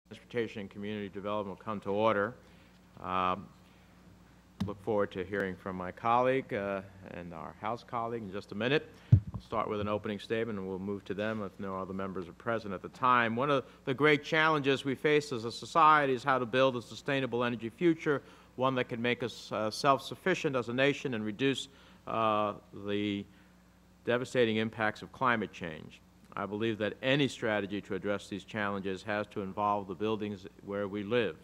Transportation and Community Development will come to order. Look forward to hearing from my colleague and our House colleague in just a minute. I'll start with an opening statement and we'll move to them if no other members are present at the time. One of the great challenges we face as a society is how to build a sustainable energy future, one that can make us self-sufficient as a nation and reduce the devastating impacts of climate change. I believe that any strategy to address these challenges has to involve the buildings where we live.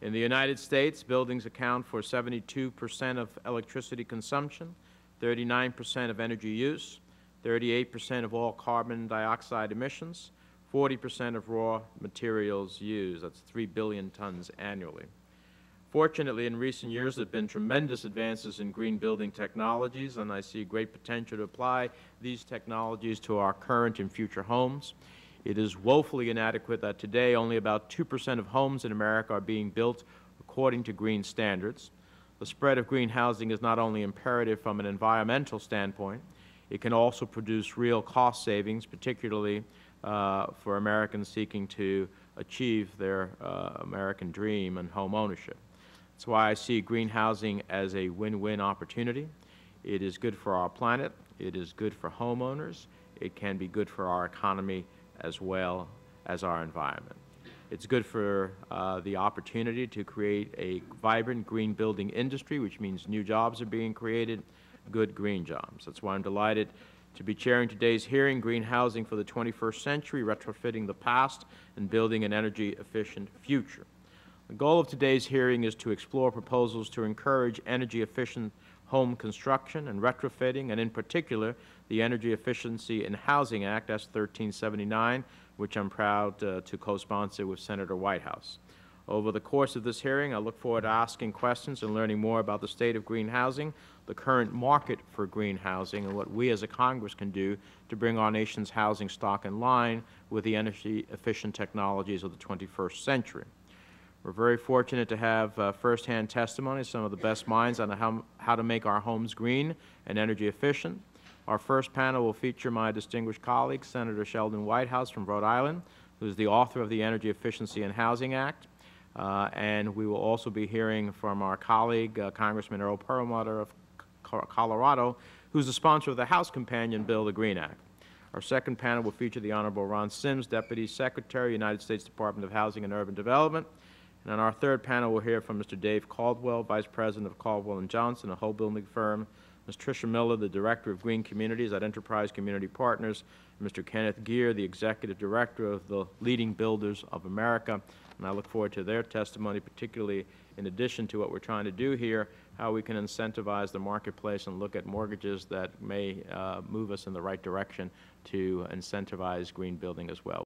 In the United States, buildings account for 72% of electricity consumption, 39% of energy use, 38% of all carbon dioxide emissions, 40% of raw materials used. That's 3 billion tons annually. Fortunately, in recent years, there have been tremendous advances in green building technologies, and I see great potential to apply these technologies to our current and future homes. It is woefully inadequate that today only about 2% of homes in America are being built according to green standards. The spread of green housing is not only imperative from an environmental standpoint, it can also produce real cost savings, particularly for Americans seeking to achieve their American dream and home ownership. That's why I see green housing as a win-win opportunity. It is good for our planet. It is good for homeowners. It can be good for our economy as well as our environment. It's good for the opportunity to create a vibrant green building industry, which means new jobs are being created, good green jobs. That's why I'm delighted to be chairing today's hearing, Green Housing for the 21st Century, Retrofitting the Past and Building an Energy-Efficient Future. The goal of today's hearing is to explore proposals to encourage energy-efficient home construction and retrofitting, and in particular, the Energy Efficiency in Housing Act, S. 1379, which I'm proud to co-sponsor with Senator Whitehouse. Over the course of this hearing, I look forward to asking questions and learning more about the state of green housing, the current market for green housing, and what we as a Congress can do to bring our nation's housing stock in line with the energy-efficient technologies of the 21st century. We're very fortunate to have firsthand testimony of some of the best minds on how to make our homes green and energy efficient. Our first panel will feature my distinguished colleague, Senator Sheldon Whitehouse from Rhode Island, who is the author of the Energy Efficiency in Housing Act. And we will also be hearing from our colleague, Congressman Earl Perlmutter of Colorado, who's the sponsor of the House companion bill, the Green Act. Our second panel will feature the Honorable Ron Sims, Deputy Secretary, United States Department of Housing and Urban Development. And on our third panel, we'll hear from Mr. Dave Caldwell, Vice President of Caldwell & Johnson, a home building firm, Ms. Tricia Miller, the Director of Green Communities at Enterprise Community Partners, and Mr. Kenneth Geer, the Executive Director of the Leading Builders of America. And I look forward to their testimony, particularly in addition to what we're trying to do here, how we can incentivize the marketplace and look at mortgages that may move us in the right direction to incentivize green building as well.